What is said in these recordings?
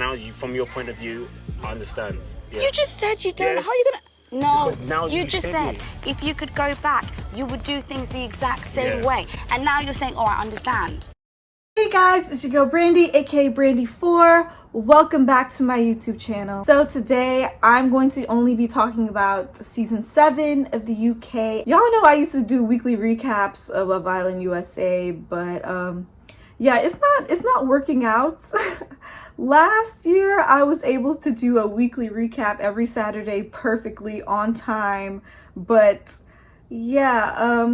now you, from your point of view, I understand. Yeah. You just said you don't. Yes. How are you gonna? No, Because now you you just said said it. if you could go back, you would do things the exact same Yeah. way. And now you're saying, oh, I understand. Hey guys, it's your girl Brandi, aka Brandi Forr. Welcome back to my YouTube channel. So today I'm going to only be talking about season 7 of the UK. Y'all know I used to do weekly recaps of Love Island USA, but yeah, it's not working out. Last year I was able to do a weekly recap every Saturday perfectly on time, but yeah,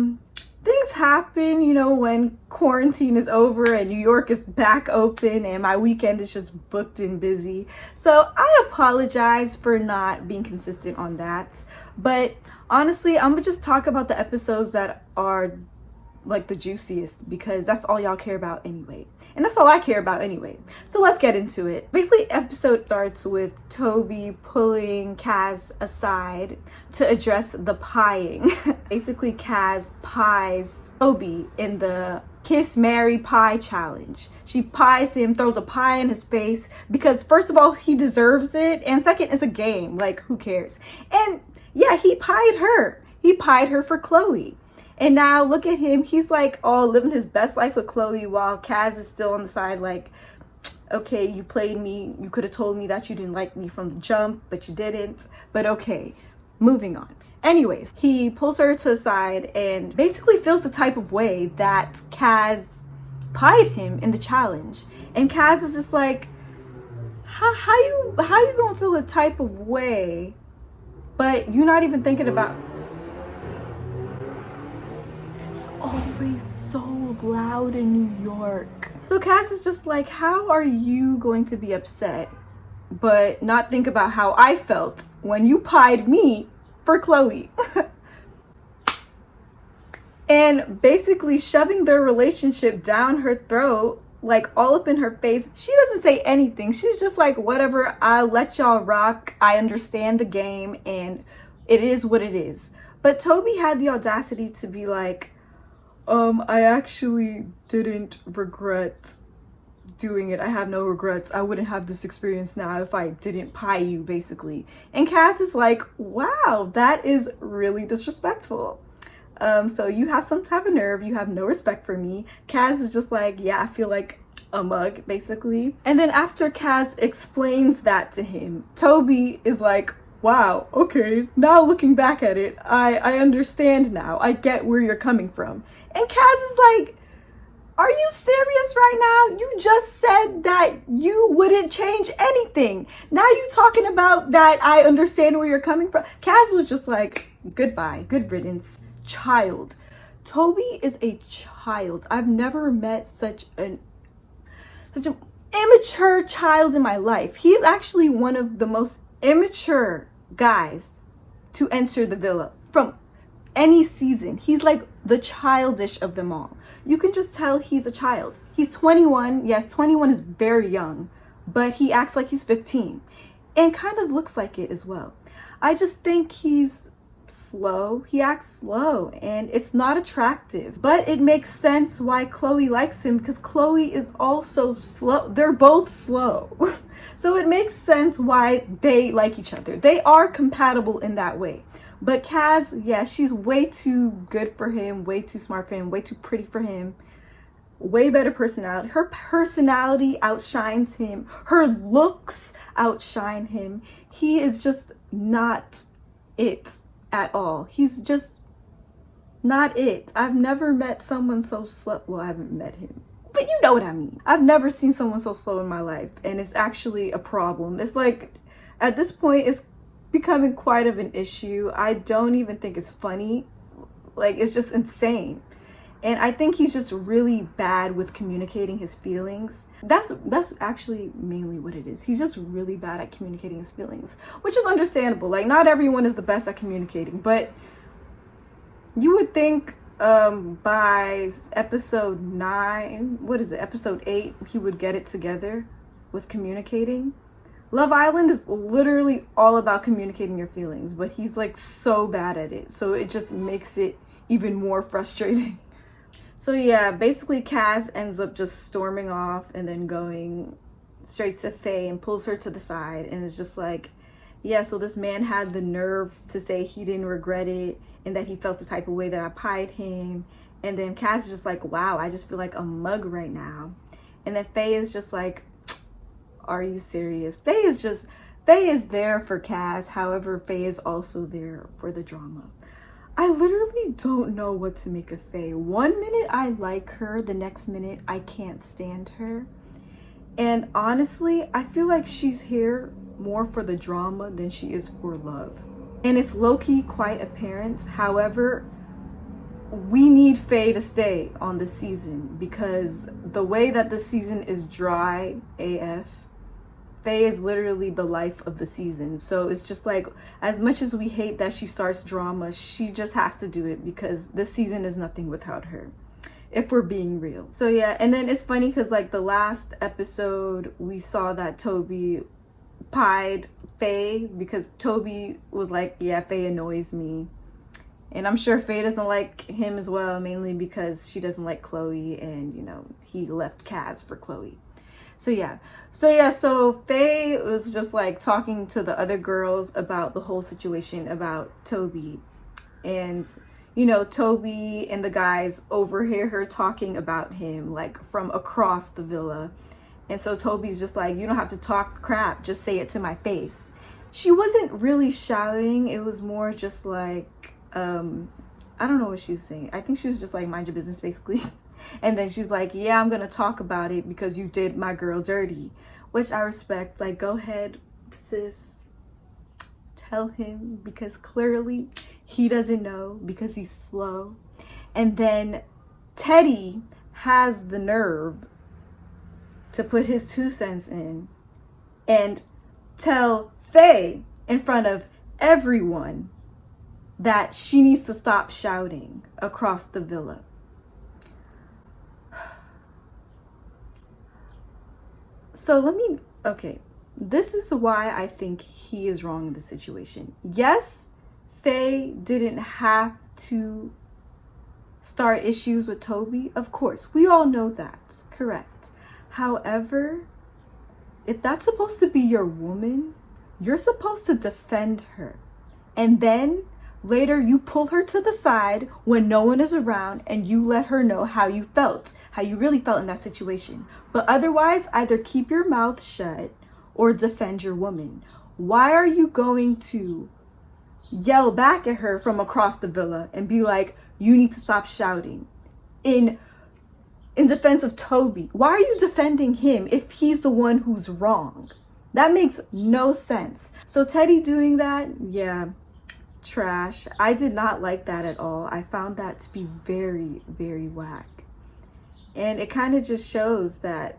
things happen, you know, when quarantine is over and New York is back open and my weekend is just booked and busy. So I apologize for not being consistent on that. But honestly, I'm gonna just talk about the episodes that are like the juiciest, because that's all y'all care about anyway. And that's all I care about anyway. So let's get into it. Basically, episode starts with Toby pulling Kaz aside to address the pieing. Basically, Kaz pies Toby in the Kiss, Marry, Pie challenge. She pies him, throws a pie in his face because first of all, he deserves it. And second, it's a game. Like, who cares? And yeah, he pied her. He pied her for Chloe. And now look at him. He's like, oh, living his best life with Chloe while Kaz is still on the side like, okay, you played me. You could have told me that you didn't like me from the jump, but you didn't. But okay, moving on. Anyways, he pulls her to the side and basically feels the type of way that Kaz pied him in the challenge. And Kaz is just like, how you gonna feel the type of way, but you're not even thinking about... It's always so loud in New York. So Kaz is just like, how are you going to be upset but not think about how I felt when you pied me for Chloe? And basically shoving their relationship down her throat, like all up in her face. She doesn't say anything. She's just like, whatever, I'll let y'all rock. I understand the game and it is what it is. But Toby had the audacity to be like, I actually didn't regret doing it. I have no regrets. I wouldn't have this experience now if I didn't pie you, basically. And Kaz is like, wow, that is really disrespectful. So you have some type of nerve. You have no respect for me. Kaz is just like, yeah, I feel like a mug, basically. And then after Kaz explains that to him, Toby is like, wow, okay, now looking back at it, I understand now. I get where you're coming from. And Kaz is like, are you serious right now? You just said that you wouldn't change anything. Now you talking about that I understand where you're coming from. Kaz was just like, goodbye, good riddance, child. Toby is a child. I've never met such an immature child in my life. He's actually one of the most immature guys to enter the villa from any season. He's like the childish of them all. You can just tell he's a child. He's 21. Yes, 21 is very young, but he acts like he's 15 and kind of looks like it as well. I just think he's slow. He acts slow and it's not attractive, but it makes sense why Chloe likes him because Chloe is also slow. They're both slow. So it makes sense why they like each other. They are compatible in that way. But Kaz, yeah, she's way too good for him, way too smart for him, way too pretty for him. Way better personality. Her personality outshines him. Her looks outshine him. He is just not it at all. He's just not it. I've never met someone so slow. Well, I haven't met him, but you know what I mean. I've never seen someone so slow in my life, and it's actually a problem. It's like, at this point, it's becoming quite of an issue. I don't even think it's funny. Like, it's just insane. And I think he's just really bad with communicating his feelings. That's actually mainly what it is. He's just really bad at communicating his feelings, which is understandable. Like, not everyone is the best at communicating, but you would think by episode 9, episode 8, he would get it together with communicating. Love Island is literally all about communicating your feelings, but he's like so bad at it. So it just makes it even more frustrating. So yeah, basically Kaz ends up just storming off and then going straight to Faye and pulls her to the side and is just like, yeah, so this man had the nerve to say he didn't regret it and that he felt the type of way that I pied him. And then Kaz is just like, wow, I just feel like a mug right now. And then Faye is just like, are you serious? Faye is there for Kaz. However, Faye is also there for the drama. I literally don't know what to make of Faye. One minute I like her, the next minute I can't stand her. And honestly, I feel like she's here more for the drama than she is for love. And it's low-key quite apparent. However, we need Faye to stay on the season because the way that the season is dry AF, Faye is literally the life of the season. So it's just like, as much as we hate that she starts drama, she just has to do it because this season is nothing without her, if we're being real. So yeah, and then it's funny because like the last episode, we saw that Toby pied Faye because Toby was like, yeah, Faye annoys me. And I'm sure Faye doesn't like him as well, mainly because she doesn't like Chloe and, you know, he left Kaz for Chloe. So Faye was just like talking to the other girls about the whole situation about Toby. And, you know, Toby and the guys overhear her talking about him like from across the villa. And so Toby's just like, you don't have to talk crap, just say it to my face. She wasn't really shouting. It was more just like, I don't know what she was saying. I think she was just like, mind your business, basically. And then she's like, yeah, I'm going to talk about it because you did my girl dirty, which I respect. Like, go ahead, sis. Tell him because clearly he doesn't know because he's slow. And then Teddy has the nerve to put his 2 cents in and tell Faye in front of everyone that she needs to stop shouting across the villa. So this is why I think he is wrong in this situation. Yes, Faye didn't have to start issues with Toby. Of course, we all know that, correct. However, if that's supposed to be your woman, you're supposed to defend her. And then later you pull her to the side when no one is around and you let her know how you really felt in that situation. But otherwise, either keep your mouth shut or defend your woman. Why are you going to yell back at her from across the villa and be like, you need to stop shouting in defense of Toby? Why are you defending him if he's the one who's wrong? That makes no sense. So Teddy doing that, yeah, trash. I did not like that at all. I found that to be very, very whack. And it kind of just shows that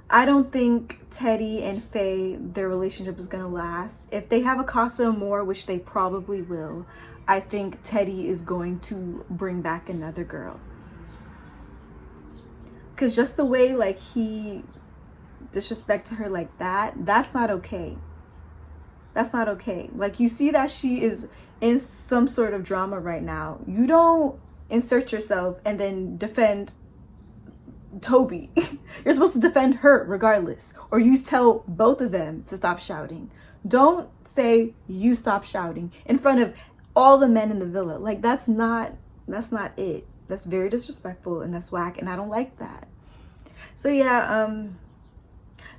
I don't think Teddy and Faye, their relationship is going to last. If they have a Casa Amor, which they probably will, I think Teddy is going to bring back another girl. Because just the way like he disrespected her like that, that's not okay. That's not okay. Like, you see that she is in some sort of drama right now. You don't insert yourself and then defend Toby. You're supposed to defend her regardless. Or you tell both of them to stop shouting. Don't say you stop shouting in front of all the men in the villa. Like, that's not it. That's very disrespectful and that's whack, and I don't like that. So yeah,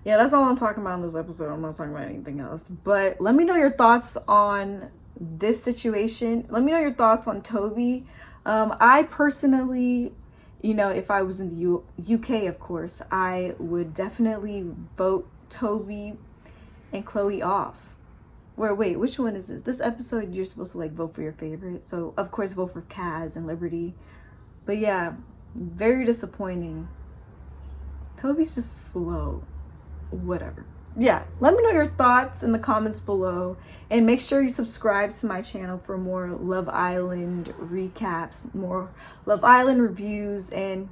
that's all I'm talking about in this episode. I'm not talking about anything else. But let me know your thoughts on this situation. Let me know your thoughts on Toby. I personally, you know, if I was in the UK, of course, I would definitely vote Toby and Chloe off. Wait, which one is this? This episode, you're supposed to like vote for your favorite. So of course, vote for Kaz and Liberty. But yeah, very disappointing. Toby's just slow. Whatever. Yeah, let me know your thoughts in the comments below. And make sure you subscribe to my channel for more Love Island recaps, more Love Island reviews, and